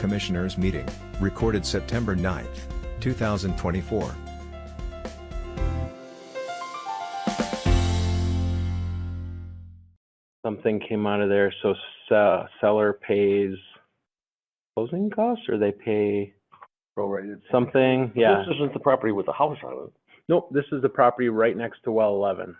Commissioners meeting, recorded September 9th, 2024. Something came out of there, so seller pays closing costs, or they pay Prorated. something, yeah. This isn't the property with the house on it. Nope, this is the property right next to well 11.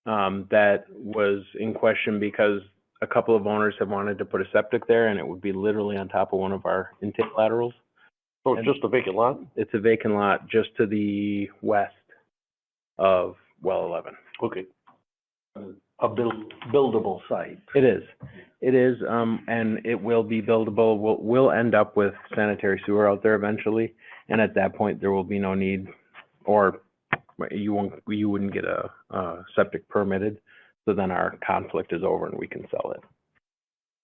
That was in question because a couple of owners have wanted to put a septic there, and it would be literally on top of one of our intake laterals. So it's just a vacant lot? It's a vacant lot just to the west of well 11. Okay. A buildable site. It is, and it will be buildable. We'll end up with sanitary sewer out there eventually, and at that point, there will be no need, or you wouldn't get a septic permitted, so then our conflict is over and we can sell it.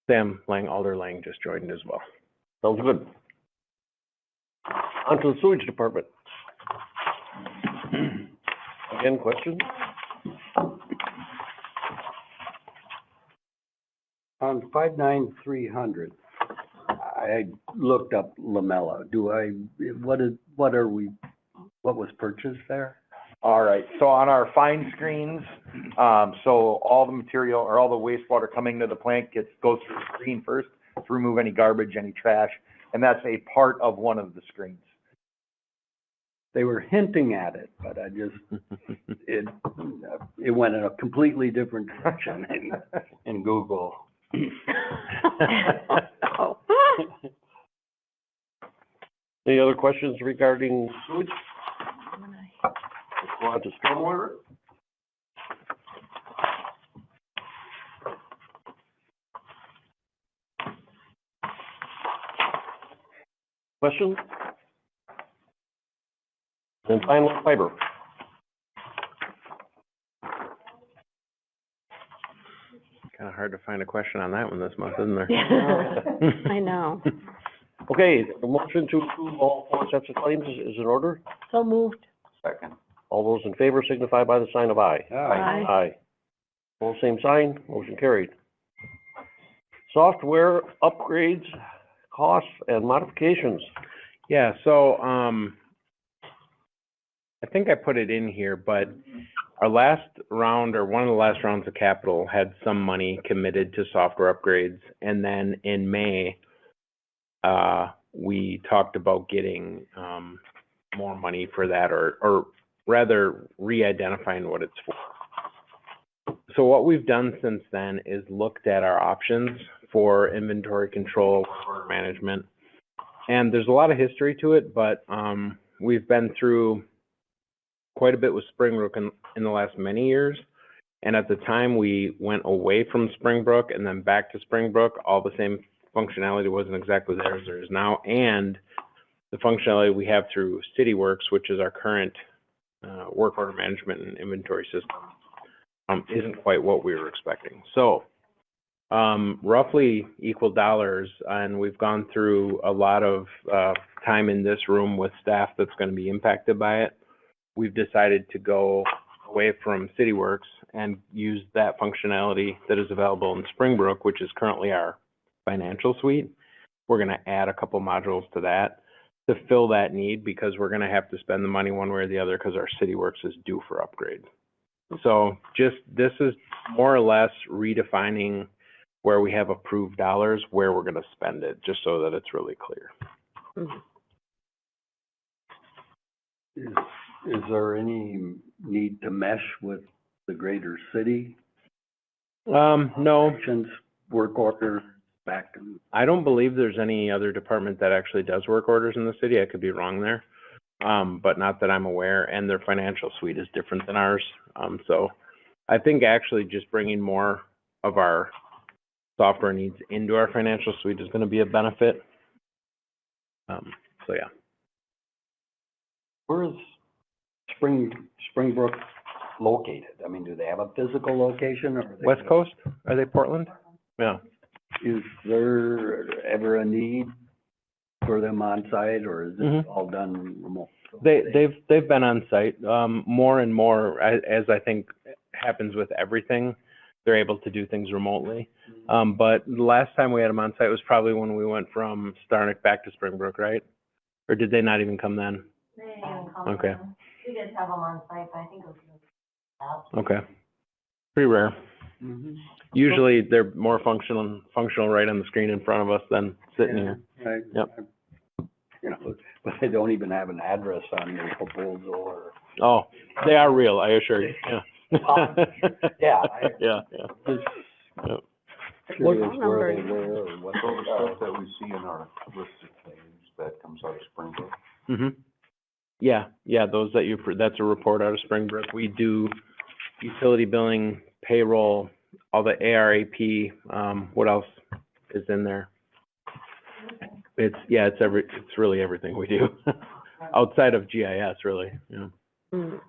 Sam Lang, Alder Lang just joined as well. Sounds good. On to the sewage department. Again, questions? On 59300, I looked up Lamella. What was purchased there? All right, so on our fine screens, so all the material or all the wastewater coming to the plant goes through the screen first to remove any garbage, any trash, and that's a part of one of the screens. They were hinting at it, but it went in a completely different direction in Google. Any other questions regarding sewage? Let's go on to stormwater. Questions? And final fiber. Kind of hard to find a question on that one this month, isn't there? I know. Okay, the motion to approve all four sets of claims is in order. So moved. Second. All those in favor signify by the sign of aye. Aye. Aye. All same sign, motion carried. Software upgrades, costs, and modifications. Yeah, so, I think I put it in here, but our last round, or one of the last rounds of capital, had some money committed to software upgrades. And then in May, we talked about getting more money for that, or rather re-identifying what it's for. So what we've done since then is looked at our options for inventory control, order management. And there's a lot of history to it, but we've been through quite a bit with Springbrook in the last many years. And at the time we went away from Springbrook and then back to Springbrook, all the same functionality wasn't exactly there as there is now. And the functionality we have through CityWorks, which is our current work order management and inventory system, isn't quite what we were expecting. So roughly equal dollars, and we've gone through a lot of time in this room with staff that's going to be impacted by it. We've decided to go away from CityWorks and use that functionality that is available in Springbrook, which is currently our financial suite. We're going to add a couple modules to that to fill that need, because we're going to have to spend the money one way or the other because our CityWorks is due for upgrade. So this is more or less redefining where we have approved dollars, where we're going to spend it, just so that it's really clear. Is there any need to mesh with the greater city? No, Actions, work orders, back and... I don't believe there's any other department that actually does work orders in the city. I could be wrong there, but not that I'm aware. And their financial suite is different than ours. So I think actually just bringing more of our software needs into our financial suite is going to be a benefit. So yeah. Where is Springbrook located? I mean, do they have a physical location, or are they... West Coast? Are they Portland? Yeah. Is there ever a need for them on site, or is it all done remote? They've been on site more and more, as I think happens with everything. they're able to do things remotely. But the last time we had them on site was probably when we went from Starnick back to Springbrook, right? Or did they not even come then? They didn't even come. Okay. down. We did have them on site, but I think it was out. Okay. Pretty rare. Mhm. Usually they're more functional right on the screen in front of us than sitting here. Yep. You know, but they don't even have an address on their proposal or. Oh, they are real, I assure you, yeah. Yeah, Yeah. Just Yep. curious Phone where they numbers. were or what. So the stuff that we see in our list of claims, that comes out of Springbrook? Yeah, those that that's a report out of Springbrook. We do utility billing, payroll, all the ARAP, what else is in there? It's really everything we do, outside of GIS, really, yeah. Mm.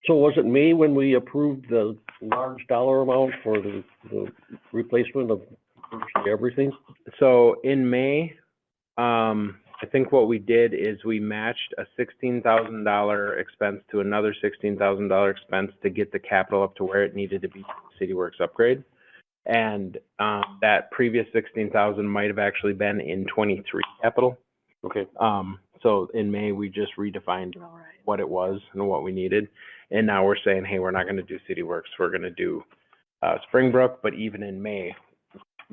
So was it May when we approved the large dollar amount for the replacement of virtually everything? So in May, I think what we did is we matched a $16,000 expense to another $16,000 expense to get the capital up to where it needed to be for the CityWorks upgrade. And, that previous 16,000 might have actually been in 23 capital. Okay. So in May, we just redefined All right. what it was and what we needed. And now we're saying, hey, we're not gonna do CityWorks, we're gonna do, Springbrook, but even in May,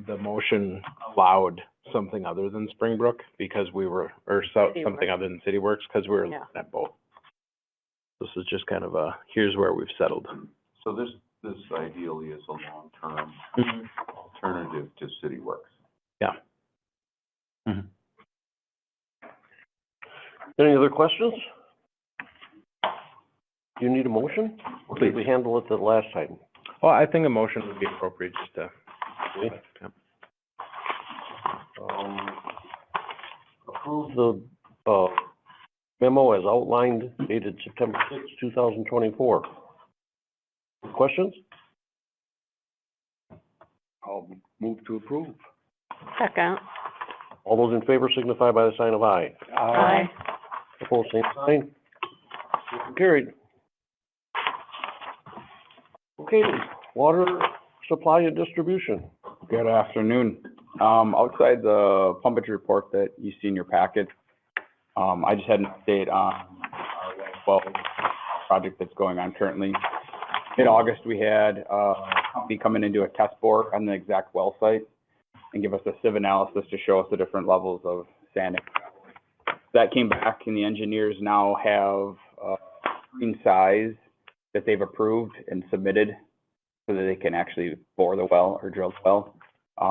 the motion allowed something other than Springbrook because we were, something other than CityWorks, because we were Yeah. looking at both. This is just kind of here's where we've settled. So this ideally is a long-term alternative to CityWorks. Yeah. Any other questions? Do you need a motion? Or did we handle it the last time? Well, I think a motion would be appropriate just to, Okay. yeah. Approve the, memo as outlined dated September 2024. Questions? I'll move to approve. Second. All those in favor signify by the sign of aye. Aye. Opposed, same sign. Motion carried. Okay, water supply and distribution. Good afternoon. Outside the pumpage report that you see in your packet, I just had an update on our well project that's going on currently. Mid-August, we had a company coming into a test bore on the exact well site and give us a sieve analysis to show us the different levels of sand. That came back, and the engineers now have a screen size that they've approved and submitted so that they can actually bore the well or drill the well.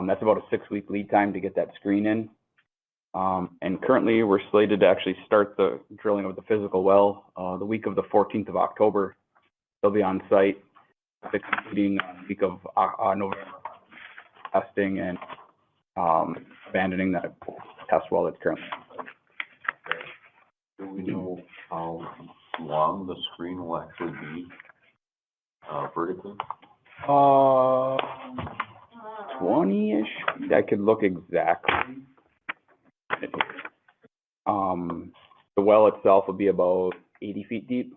That's about a 6-week lead time to get that screen in. And currently, we're slated to actually start the drilling of the physical well the week of the 14th of October. They'll be on site, completing the week of November testing and abandoning that test well that's currently. Do we know how long the screen will actually be, vertically? 20-ish. I could look exactly. The well itself will be about 80 feet deep.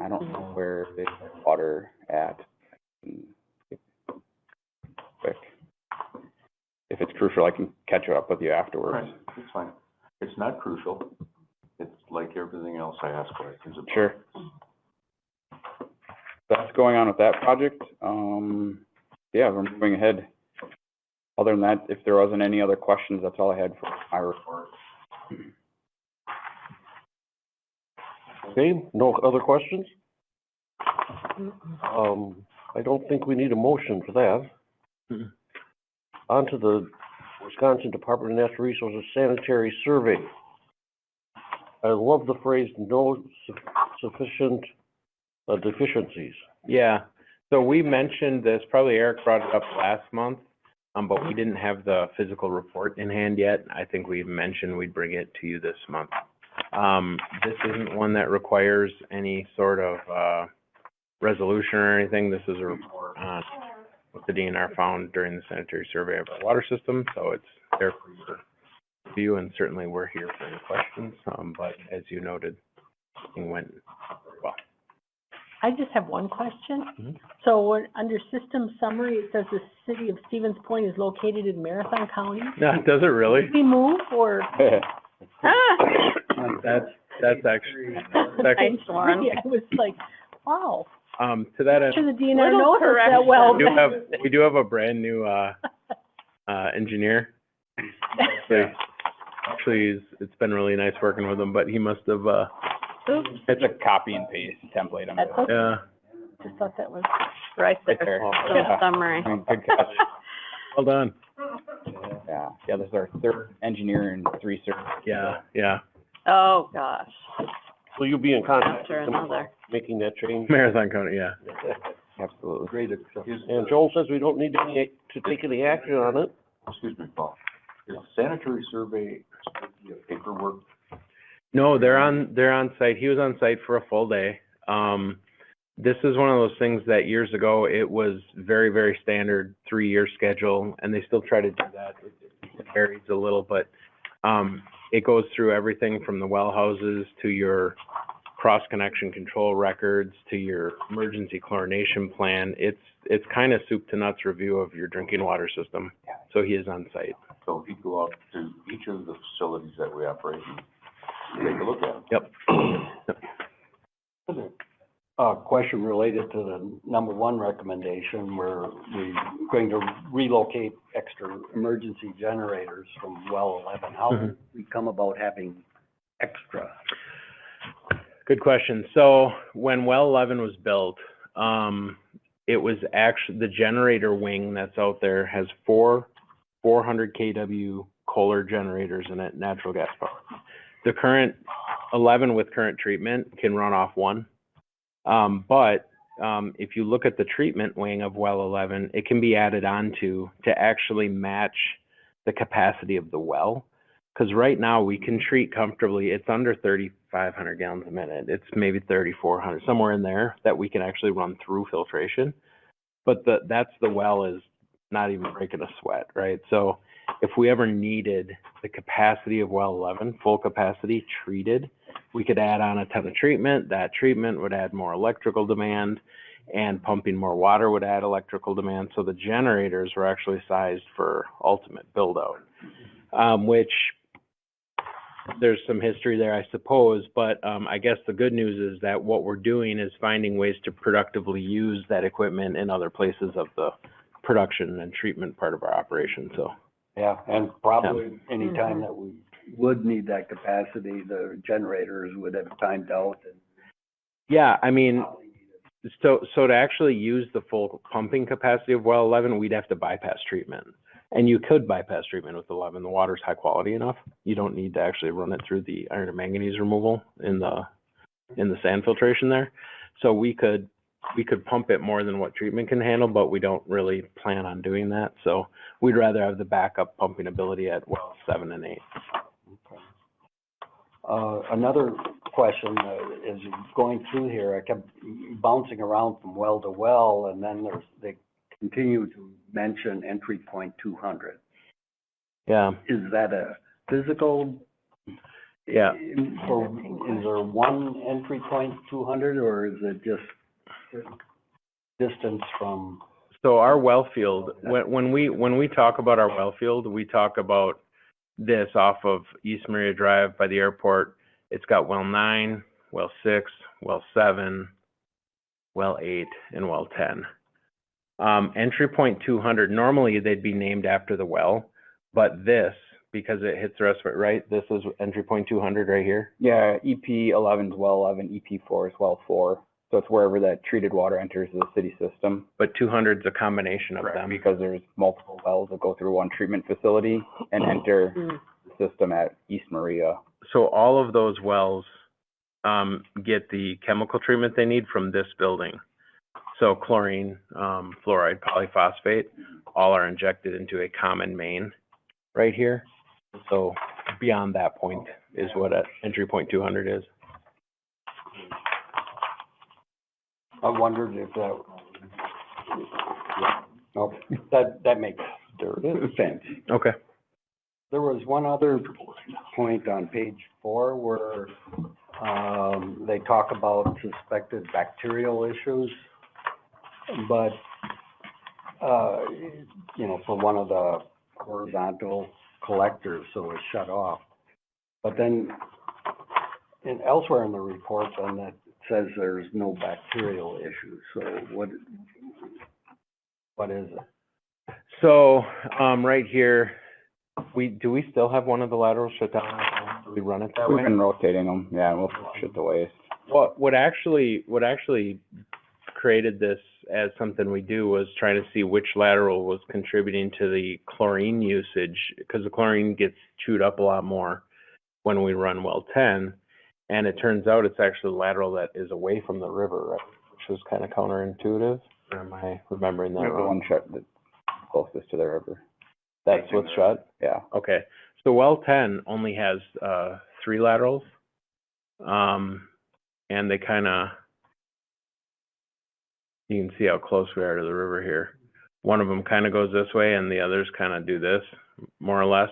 I don't know where the water at. Quick. If it's crucial, I can catch up with you afterwards. Right, it's fine. It's not crucial. It's like everything else I ask questions about. Sure. That's going on with that project. Yeah, we're moving ahead. Other than that, if there wasn't any other questions, that's all I had for my report. Okay, no other questions? I don't think we need a motion for that. On to the Wisconsin Department of Natural Resources Sanitary Survey. I love the phrase, no sufficient deficiencies. Yeah, so we mentioned this, probably Eric brought it up last month, but we didn't have the physical report in hand yet. I think we mentioned we'd bring it to you this month. This isn't one that requires any sort of, resolution or anything. This is a report on what the DNR found during the sanitary survey of our water system, so it's there for your review, and certainly we're here for any questions, but as you noted, it went very well. I just have one question. Mhm. So when, under system summary, it says the city of Stevens Point is located in Marathon County. No, does it really? Did we move or? That's actually, Thanks, Lauren. I was like, wow. to that end, Sure the DNR Little knows us that well. we do have a brand new, engineer. Actually, it's been really nice working with him, but he must have, Oops, It's a copy and paste template. that's okay. yeah, Just thought that was. Right Right there, there. the summary. I mean, good catch. well done. Yeah, this is our third engineer and 3 cert. Yeah. Oh, gosh, So you'll be in contact after with them about another. making that change? Marathon County, yeah. Absolutely. Great acceptance. And Joel says we don't need to take any action on it. Excuse me, Paul. Is sanitary survey supposed to be a paperwork? No, they're on site. He was on site for a full day. This is one of those things that years ago, it was very, very standard 3-year schedule, and they still try to do that. It varies a little, but, it goes through everything from the well houses to your cross-connection control records to your emergency chlorination plan. It's kind of soup to nuts review of your drinking water system. So he is on site. So if you go out to each of the facilities that we operate and take a look at them. Yep. Question related to the number 1 recommendation, where we're going to relocate extra emergency generators from well 11. How did we come about having extra? Good question. So when well 11 was built, it was actually, the generator wing that's out there has 400 kW Kohler generators in it, natural gas power. The current 11 with current treatment can run off 1. But if you look at the treatment wing of well 11, it can be added onto to actually match the capacity of the well. Because right now we can treat comfortably, it's under 3,500 gallons a minute. It's maybe 3,400, somewhere in there that we can actually run through filtration. But that's the well is not even breaking a sweat, right? So if we ever needed the capacity of well 11, full capacity treated, we could add on a ton of treatment. That treatment would add more electrical demand, and pumping more water would add electrical demand. So the generators were actually sized for ultimate build out, which there's some history there, I suppose, but I guess the good news is that what we're doing is finding ways to productively use that equipment in other places of the production and treatment part of our operation, so. Yeah, and probably any time that we would need that capacity, the generators would have timed out and. Yeah, I mean, so to actually use the full pumping capacity of well 11, we'd have to bypass treatment. And you could bypass treatment with 11. The water's high quality enough. You don't need to actually run it through the iron and manganese removal in the sand filtration there. So we could pump it more than what treatment can handle, but we don't really plan on doing that. So we'd rather have the backup pumping ability at well 7 and 8. Another question, as you're going through here, I kept bouncing around from well to well, and then they continue to mention entry point 200. Yeah. Is that a physical? Yeah. Or is there one entry point 200, or is it just distance from? So our well field, when we talk about our well field, we talk about this off of East Maria Drive by the airport. It's got well 9, well 6, well 7, well 8, and well 10. Entry point 200, normally they'd be named after the well, but this, because it hits the rest of it, right? This is entry point 200 right here. Yeah, EP 11 is well 11, EP 4 is well 4. So it's wherever that treated water enters the city system. But 200 is a combination of them. Because there's multiple wells that go through one treatment facility and enter the system at East Maria. So all of those wells get the chemical treatment they need from this building. So chlorine, fluoride, polyphosphate, all are injected into a common main right here. So beyond that point is what entry point 200 is. I wondered if that. Okay, that makes sense. Okay. There was one other point on page 4 where They talk about suspected bacterial issues, but, you know, for one of the horizontal collectors, so it's shut off. But then, elsewhere in the report, then it says there's no bacterial issues, so what is it? So, right here, do we still have one of the laterals shut down? Do we run it that We've way? been rotating them, yeah, and we'll flush it to waste. What actually created this as something we do was trying to see which lateral was contributing to the chlorine usage, because the chlorine gets chewed up a lot more when we run well 10. And it turns out it's actually the lateral that is away from the river, right? Which was kind of counterintuitive. Or am I remembering that We have the wrong? one shut that's closest to the river, That's what's shut? yeah. Okay, so well 10 only has 3 laterals. And they kind of, you can see how close we are to the river here. One of them kind of goes this way and the others kind of do this, more or less.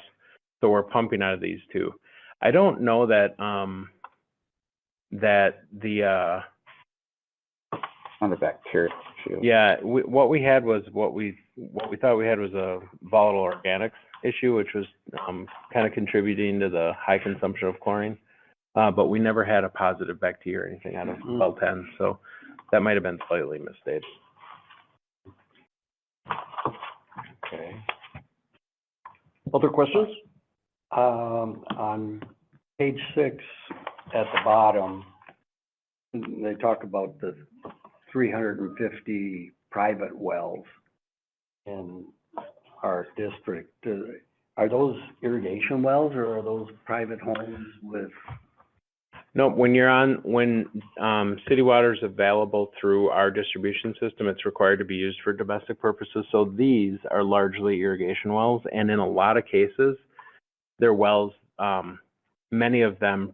So we're pumping out of these two. I don't know that, Not a bacteria issue. yeah, what we thought we had was a volatile organics issue, which was kind of contributing to the high consumption of chlorine. But we never had a positive bacteria or anything out of well 10, so that might have been slightly misstated. Okay. Other questions? On page 6 at the bottom, they talk about the 350 private wells in our district. Are those irrigation wells or are those private homes with? No, when city water is available through our distribution system, it's required to be used for domestic purposes. So these are largely irrigation wells, and in a lot of cases, they're wells, many of them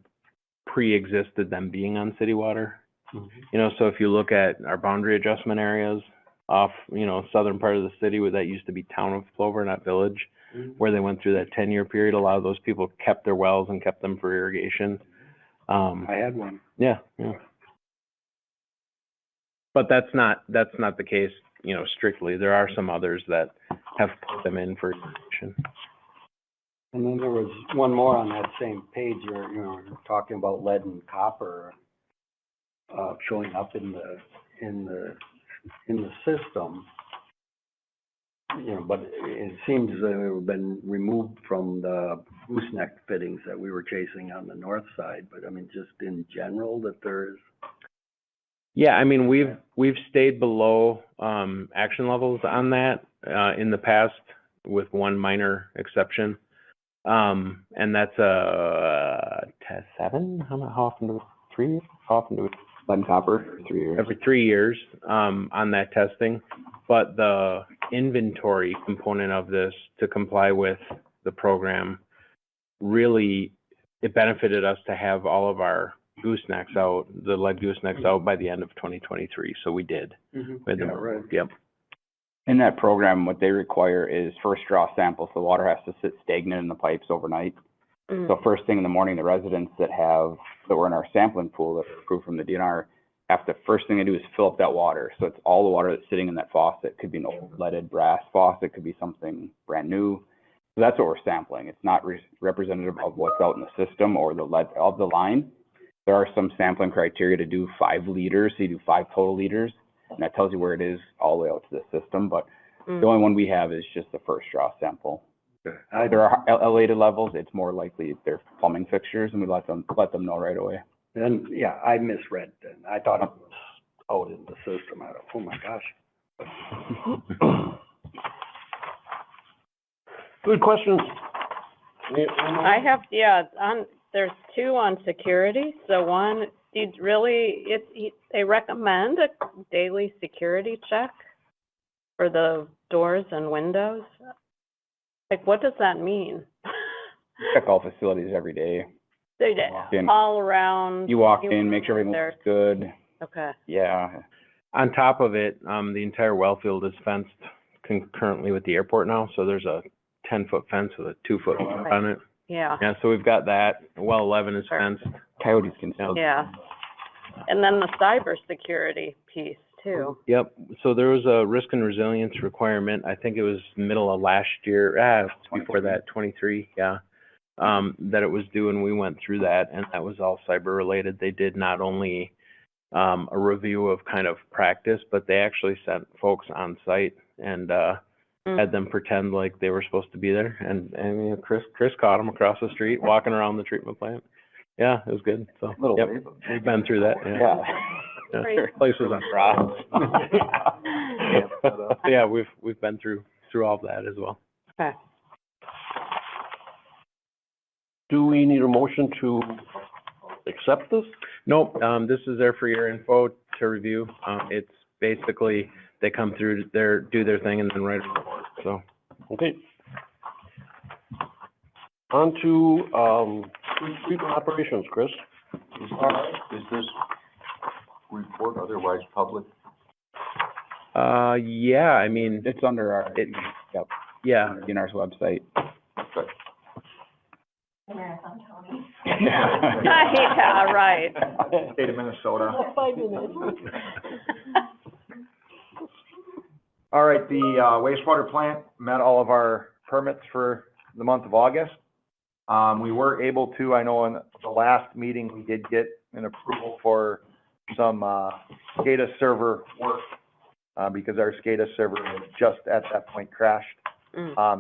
pre-existed them being on city water. Mhm. You know, so if you look at our boundary adjustment areas off, you know, southern part of the city where that used to be town of Plover, not village, where they went through that 10-year period, a lot of those people kept their wells and kept them for irrigation. I had one. Yeah. But that's not the case, you know, strictly. There are some others that have put them in for irrigation. And then there was one more on that same page where, you know, talking about lead and copper showing up in the system. You know, but it seems they've been removed from the gooseneck fittings that we were chasing on the north side, but I mean, just in general, that there's. Yeah, I mean, we've stayed below action levels on that in the past, with one minor exception. And that's test 7. How often do we? 3? How often do we? Lead and copper, 3 years. Every 3 years on that testing. But the inventory component of this to comply with the program, really, it benefited us to have all of our goosenecks out, the lead goosenecks out by the end of 2023. So we did. We had them- right. Yep. In that program, what they require is first draw samples. The water has to sit stagnant in the pipes overnight. So first thing in the morning, the residents that were in our sampling pool that were approved from the DNR have to, first thing they do is fill up that water. So it's all the water that's sitting in that faucet. Could be an old leaded brass faucet, could be something brand new. So that's what we're sampling. It's not representative of what's out in the system or the lead of the line. There are some sampling criteria to do 5 liters, so you do 5 total liters, and that tells you where it is all the way out to the system. But the only one we have is just the first draw sample. There are elevated levels. It's more likely they're plumbing fixtures, and we let them know right away. And, yeah, I misread then. I thought it was out in the system. I thought, oh my gosh. Good questions. I have, there's 2 on security. So one, they recommend a daily security check for the doors and windows. Like, what does that mean? Check all facilities every day. They all around. You walk in, make sure everything looks good. Okay. Yeah. On top of it, the entire well field is fenced concurrently with the airport now. So there's a 10-foot fence with a 2-foot on it. Yeah, Yeah, so we've got that. Well 11 is Sure. fenced. Coyotes can still. yeah. And then the cybersecurity piece too. Yep, so there was a risk and resilience requirement, I think it was middle of last year, before that, 23, yeah. That it was due, and we went through that, and that was all cyber related. They did not only, a review of kind of practice, but they actually sent folks on site and, had them pretend like they were supposed to be there, and you know, Chris caught them across the street, walking around the treatment plant. Yeah, it was good, so, Little yep, wave. we've been through that, yeah. Yeah. Great. Place was on rocks. Yeah, we've been through all of that as well. Okay. Do we need a motion to accept this? Nope, this is there for your info to review. It's basically, they come through do their thing and then write a report, so. Okay. On to, treatment operations, Chris. Is this report otherwise public? Yeah, I mean, It's under our, yeah, in our website. Okay. Marathon County. Yeah, right. State of Minnesota. 5 minutes. All right, the wastewater plant met all of our permits for the month of August. We were able to, I know in the last meeting, we did get an approval for some SCADA server work, because our SCADA server had just at that point crashed.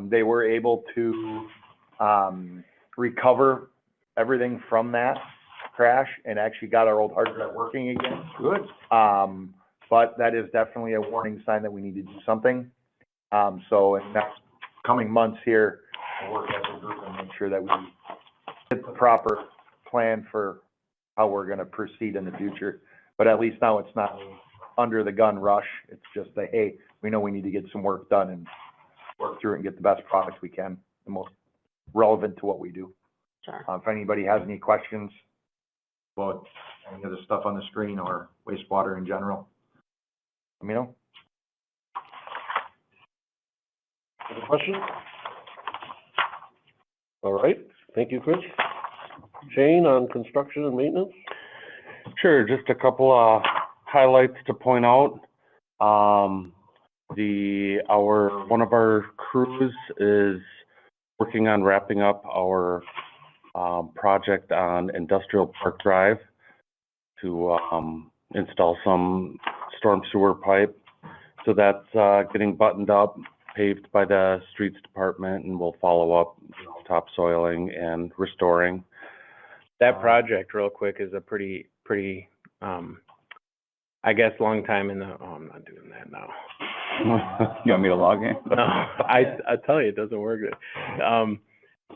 They were able to recover everything from that crash and actually got our old hard drive working again. Good. But that is definitely a warning sign that we need to do something. So in the next coming months here, we'll work as a group and make sure that we get the proper plan for how we're gonna proceed in the future. But at least now it's not under the gun rush. It's just that, hey, we know we need to get some work done and work through it and get the best product we can, the most relevant to what we do. Sure. If anybody has any questions about any of the stuff on the screen or wastewater in general, let me know. Any questions? All right, thank you, Chris. Shane, on construction and maintenance? Sure, just a couple highlights to point out. One of our crews is working on wrapping up our project on Industrial Park Drive to install some storm sewer pipe. So that's getting buttoned up, paved by the streets department, and we'll follow up, topsoiling and restoring. that project, real quick, is a pretty, I guess, long time in the, oh, I'm not doing that now. You want me to log in? No, I tell you, it doesn't work.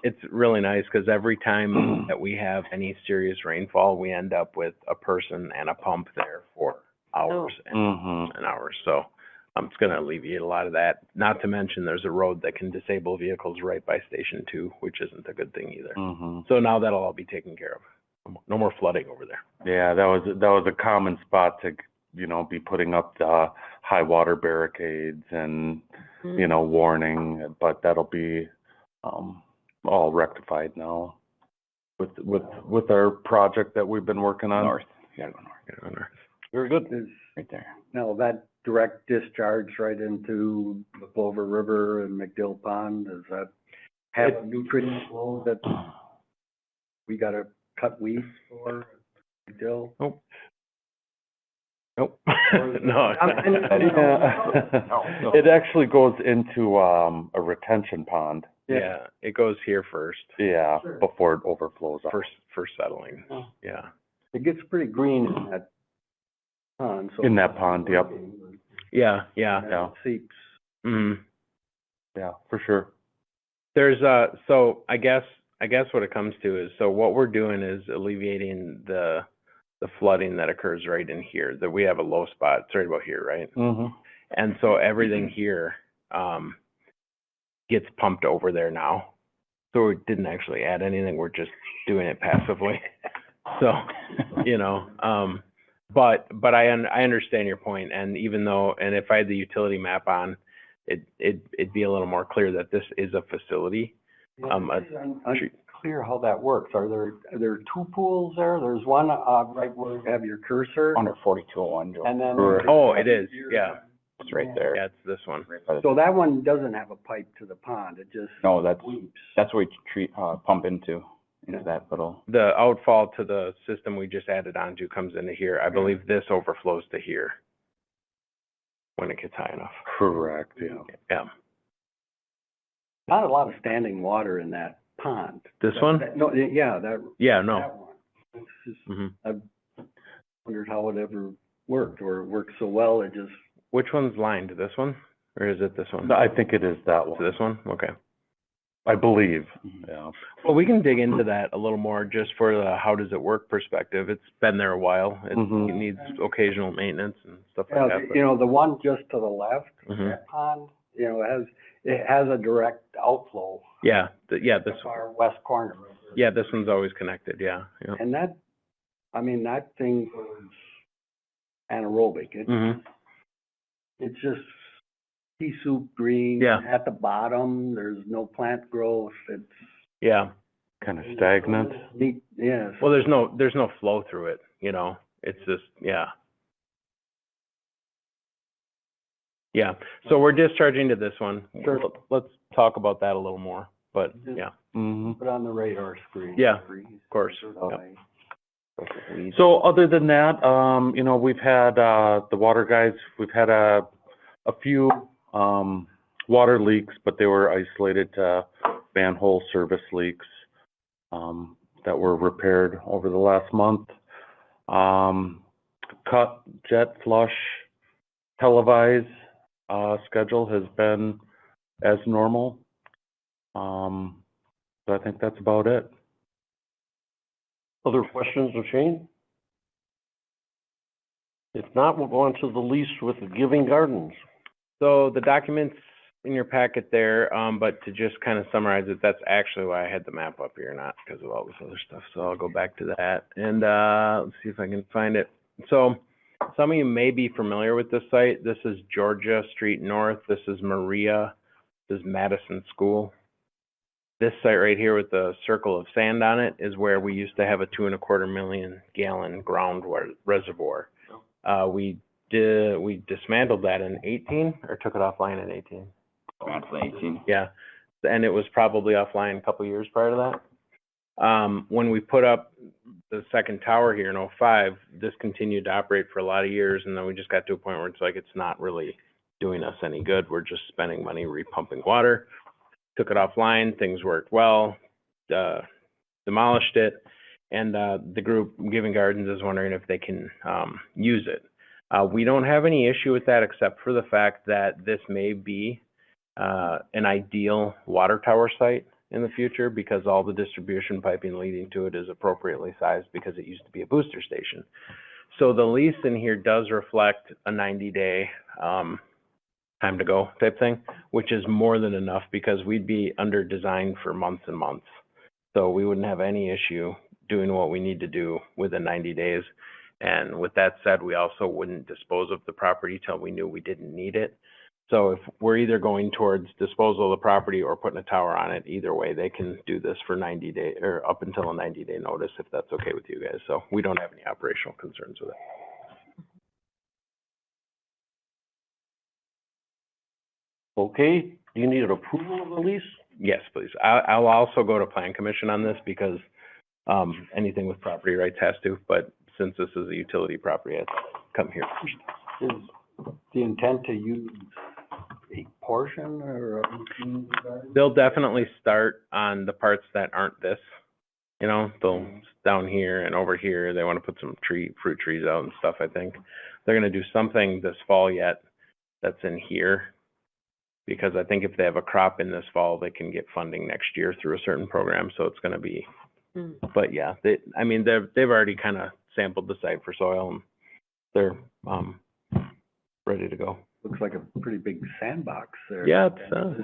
It's really nice, because every time that we have any serious rainfall, we end up with a person and a pump there for hours and hours. So it's gonna alleviate a lot of that. Not to mention, there's a road that can disable vehicles right by Station 2, which isn't a good thing either. So now that'll all be taken care of. No more flooding over there. Yeah, that was a common spot to, be putting up the high water barricades and, warning, but that'll be, all rectified now with our project that we've been working on. North, you gotta go north, Very good. right there. Now, that direct discharge right into the Plover River and McDill Pond, does that have a nutrient flow that we gotta cut weeds for McDill? Nope. No. It actually goes into a retention pond. Yeah, it goes here first. Yeah, before it overflows. First settling. Yeah. It gets pretty green in that pond, so. In that pond, yep. Yeah. Yeah. Seeps. Yeah, for sure. There's so I guess what it comes to is, so what we're doing is alleviating the flooding that occurs right in here. That we have a low spot. It's right about here, right? And so everything here gets pumped over there now. So we didn't actually add anything. We're just doing it passively. So, but I understand your point. And even though, and if I had the utility map on, it'd be a little more clear that this is a facility. clear how that works. Are there two pools there? There's one, right where you have your cursor, Under 4201, Joe. and then. Oh, it is, yeah. It's right there. Yeah, it's this one. Right by the- So that one doesn't have a pipe to the pond, it just No, that's sweeps. what we pump into that little, The outfall to the system we just added onto comes into here. I believe this overflows to here when it gets high enough. Correct, yeah. Yeah. Not a lot of standing water in that pond. This one? No, yeah, Yeah, that no. one. It's just, hmm I've wondered how it ever worked, or it worked so well, it just, Which one's lined? This one? Or is it this one? I think it is that It's one, this one? Okay. I believe, yeah. Well, we can dig into that a little more just for the how does it work perspective. It's been there a while. It Mhm. needs occasional maintenance and stuff like yeah, that. but- you know, the one just to the left, Mhm. that pond, you know, it has a direct outflow. Yeah, yeah, The this far west corner. yeah, this one's always connected, yeah. Yeah. And that, I mean, that thing was anaerobic. hmm It's just pea soup green. Yeah. At the bottom, there's no plant growth. It's. Yeah. Kind of stagnant. Neat, yes. Well, there's no flow through it, you know. It's just, yeah. Yeah. So we're discharging to this one. Sure. Let's talk about that a little more, but yeah, Mm-hmm. Put on the radar screen. Yeah, of course. Yep. So other than that, you know, we've had, the water guys, we've had a few, water leaks, but they were isolated to manhole service leaks, that were repaired over the last month. Cut, jet flush, televise, schedule has been as normal. So I think that's about it. Other questions of Shane? If not, we'll go on to the lease with Giving Gardens. So the document's in your packet there, but to just kind of summarize it, that's actually why I had the map up here, not because of all this other stuff. So I'll go back to that and let's see if I can find it. So some of you may be familiar with this site. This is Georgia Street North. This is Maria. This is Madison School. This site right here with the circle of sand on it is where we used to have a 2.25 million gallon groundwater reservoir. We dismantled that in 18 or took it offline in 18. that's 18. Yeah, and it was probably offline a couple years prior to that. When we put up the second tower here in 05, this continued to operate for a lot of years, and then we just got to a point where it's like it's not really doing us any good. We're just spending money repumping water. Took it offline, things worked well, demolished it, and the group Giving Gardens is wondering if they can use it. We don't have any issue with that except for the fact that this may be an ideal water tower site in the future because all the distribution piping leading to it is appropriately sized because it used to be a booster station. So the lease in here does reflect a 90-day time to go type thing, which is more than enough because we'd be under design for months and months. So we wouldn't have any issue doing what we need to do within 90 days. And with that said, we also wouldn't dispose of the property till we knew we didn't need it. So if we're either going towards disposal of the property or putting a tower on it, either way, they can do this for 90 days or up until a 90-day notice if that's okay with you guys. So we don't have any operational concerns with it. Okay, do you need an approval of the lease? Yes, please. I'll also go to Plan Commission on this because anything with property rights has to, but since this is a utility property, I have to come here first. Is the intent to use a portion or a? They'll definitely start on the parts that aren't this. You know, they'll down here and over here, they want to put some fruit trees out and stuff, I think. They're gonna do something this fall yet that's in here. Because I think if they have a crop in this fall, they can get funding next year through a certain program, so it's gonna be, but yeah, they've already kind of sampled the site for soil and they're, ready to go. Looks like a pretty big sandbox there. Yeah, Is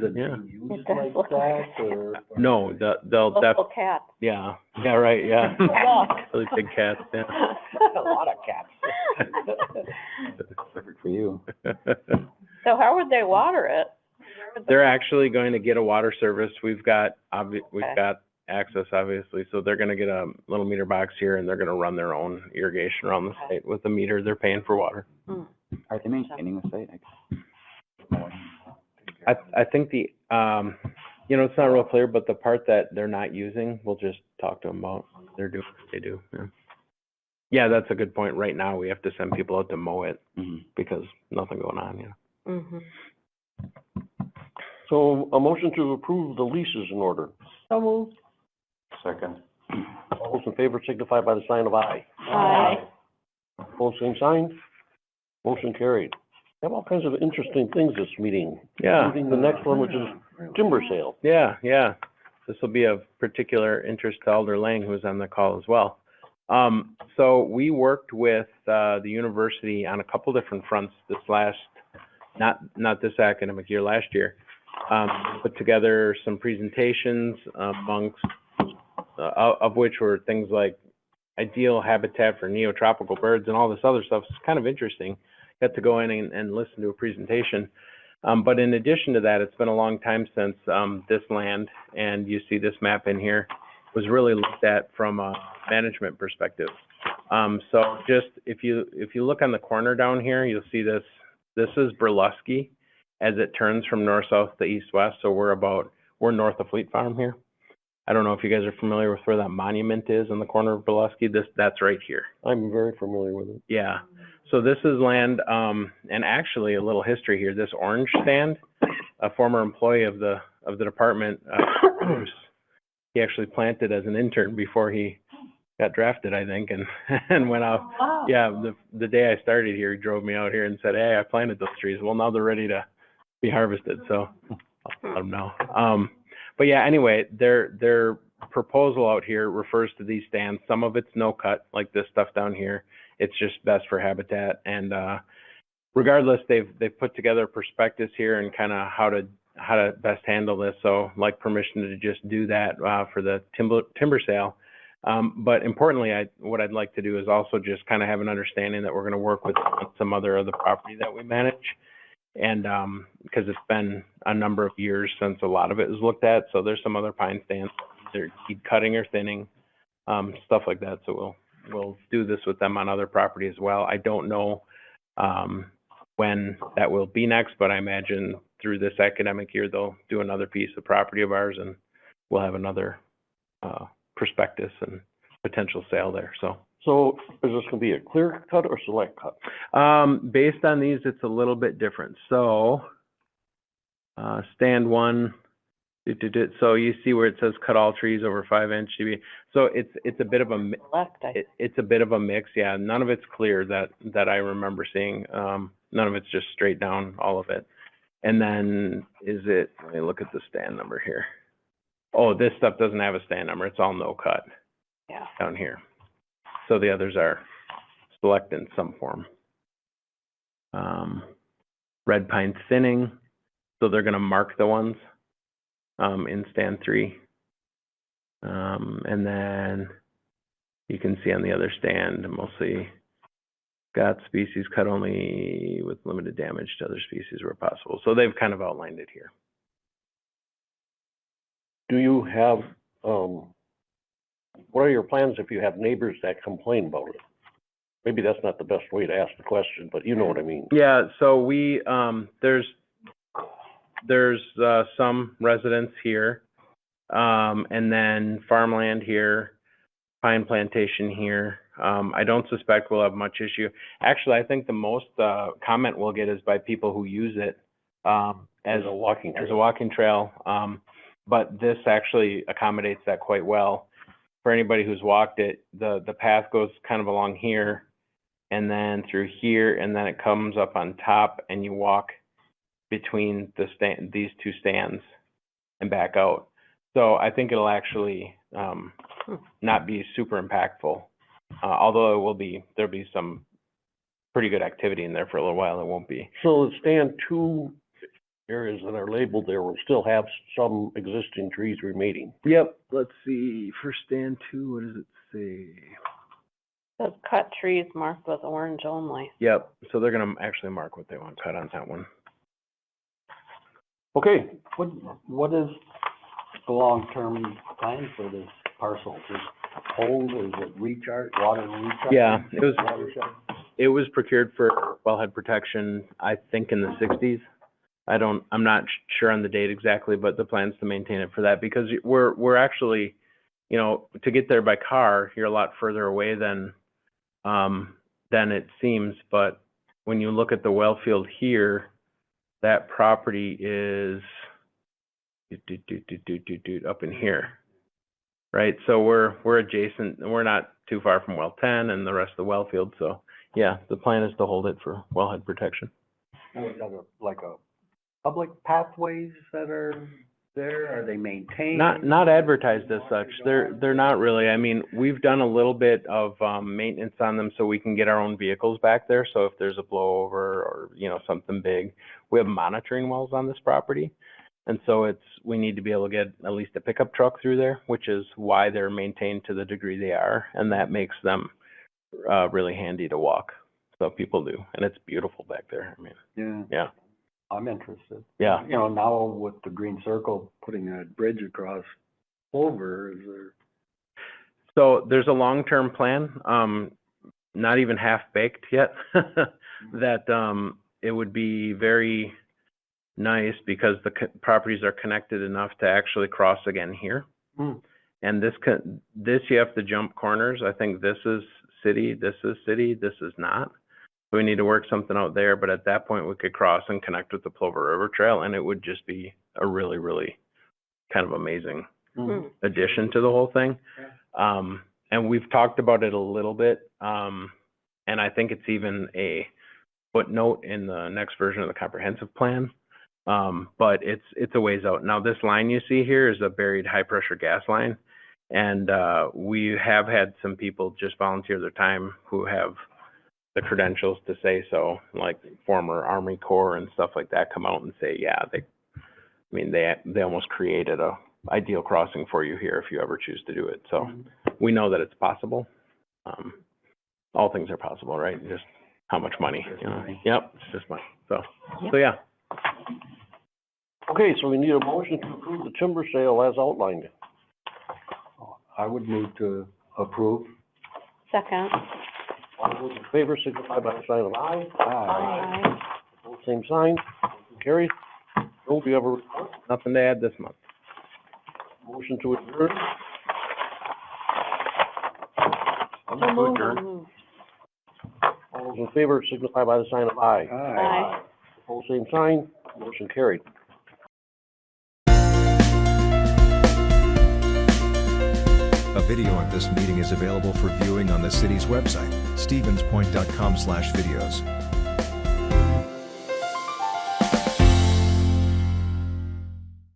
it yeah. being used It does like look like that, or? No, they'll Local cat. yeah, right, yeah. Look. Really big cats, yeah. A lot of cats. Perfect for you. So how would they water it? They're actually going to get a water service. We've got access, obviously, so they're gonna get a little meter box here, and they're gonna run their own irrigation around the site with the meter. They're paying for water. Are they maintaining the site? I think the, you know, it's not real clear, but the part that they're not using, we'll just talk to them about. They're doing what they do, yeah. Yeah, that's a good point. Right now, we have to send people out to mow it because nothing going on, yeah. So a motion to approve the leases in order. So moved. Second. All those in favor signify by the sign of aye. Aye. Opposed, same sign. Motion carried. We have all kinds of interesting things this meeting. Yeah. Including the next one, which is timber sale. Yeah, yeah. This will be of particular interest to Alder Lang, who was on the call as well. So we worked with the university on a couple different fronts this last, not this academic year, last year. Put together some presentations amongst, of which were things like ideal habitat for neotropical birds and all this other stuff. It's kind of interesting. Got to go in and listen to a presentation. But in addition to that, it's been a long time since this land, and you see this map in here, was really looked at from a management perspective. So just if you look on the corner down here, you'll see this. This is Burlesky as it turns from north-south to east-west. So we're north of Fleet Farm here. I don't know if you guys are familiar with where that monument is in the corner of Burlesky. That's right here. I'm very familiar with it. Yeah. So this is land, and actually a little history here. This orange stand, a former employee of the department, he actually planted as an intern before he got drafted, I think, and went off. Wow. Yeah, the day I started here, he drove me out here and said, "Hey, I planted those trees. Well, now they're ready to be harvested." So I'll let them know. But yeah, anyway, their proposal out here refers to these stands. Some of it's no cut, like this stuff down here. It's just best for habitat. And regardless, they've put together a prospectus here and kind of how to best handle this. So like permission to just do that for the timber sale. But importantly, what I'd like to do is also just kind of have an understanding that we're going to work with some other property that we manage. And because it's been a number of years since a lot of it was looked at. So there's some other pine stands that need cutting or thinning, stuff like that. So we'll do this with them on other property as well. I don't know when that will be next, but I imagine through this academic year, they'll do another piece of property of ours and we'll have another prospectus and potential sale there. So is this gonna be a clear cut or select cut? Based on these, it's a little bit different. So stand one, so you see where it says cut all trees over 5 inch dB. So it's a bit of a it's a bit of a mix. Yeah, none of it's clear that I remember seeing. None of it's just straight down, all of it. And then let me look at the stand number here. Oh, this stuff doesn't have a stand number. It's all no cut. Yeah. Down here. So the others are select in some form. Red pine thinning. So they're going to mark the ones in stand 3. And then you can see on the other stand, mostly got species cut only with limited damage to other species where possible. So they've kind of outlined it here. Do you have, what are your plans if you have neighbors that complain about it? Maybe that's not the best way to ask the question, but you know what I mean. Yeah, so we, there's some residents here, and then farmland here, pine plantation here. I don't suspect we'll have much issue. Actually, I think the most comment we'll get is by people who use it as a walking trail. But this actually accommodates that quite well. For anybody who's walked it, the path goes kind of along here and then through here, and then it comes up on top and you walk between these two stands and back out. So I think it'll actually not be super impactful, although there'll be some pretty good activity in there for a little while. It won't be. So the stand 2 areas that are labeled there will still have some existing trees remaining. Yep. Let's see. For stand 2, what does it say? Those cut trees marked with orange only. Yep. So they're going to actually mark what they want cut on that one. Okay. What is the long-term plan for this parcel? Just hold, is it recharge, water recharge? Yeah, Watershed? it was procured for wellhead protection, I think in the sixties. I'm not sure on the date exactly, but the plan's to maintain it for that because we're actually, you know, to get there by car, you're a lot further away than it seems. But when you look at the well field here, that property is up in here, right? So we're adjacent, and we're not too far from well 10 and the rest of the well field. So yeah, the plan is to hold it for wellhead protection. Now, is that like a public pathways that are there? Are they maintained? Not advertised as such. They're not really. I mean, we've done a little bit of maintenance on them so we can get our own vehicles back there. So if there's a blowover or, you know, something big, we have monitoring wells on this property. And so we need to be able to get at least a pickup truck through there, which is why they're maintained to the degree they are. And that makes them really handy to walk. So people do. And it's beautiful back there. I mean, yeah. I'm interested. Yeah. You know, now with the Green Circle putting that bridge across over, is there? So there's a long-term plan, not even half-baked yet, that it would be very nice because the properties are connected enough to actually cross again here. And this you have to jump corners. I think this is city, this is not. So we need to work something out there, but at that point we could cross and connect with the Plover River Trail, and it would just be a really, really kind of amazing addition to the whole thing. And we've talked about it a little bit, and I think it's even a footnote in the next version of the comprehensive plan. But it's a ways out. Now this line you see here is a buried high pressure gas line, and we have had some people just volunteer their time who have the credentials to say so, like former Army Corps and stuff like that, come out and say, yeah, they almost created a ideal crossing for you here if you ever choose to do it. So we know that it's possible. All things are possible, right? Just how much money, you know? Yep, it's just money. So yeah. Okay, so we need a motion to approve the timber sale as outlined. I would move to approve. Second. All those in favor signify by the sign of aye. Aye. Opposed, same sign. Motion carried. Joe, do you have a report? Nothing to add this month. Motion to adjourn? So moved. All those in favor signify by the sign of aye. Aye. Opposed, same sign. Motion carried. A video of this meeting is available for viewing on the city's website, stevenspoint.com/videos.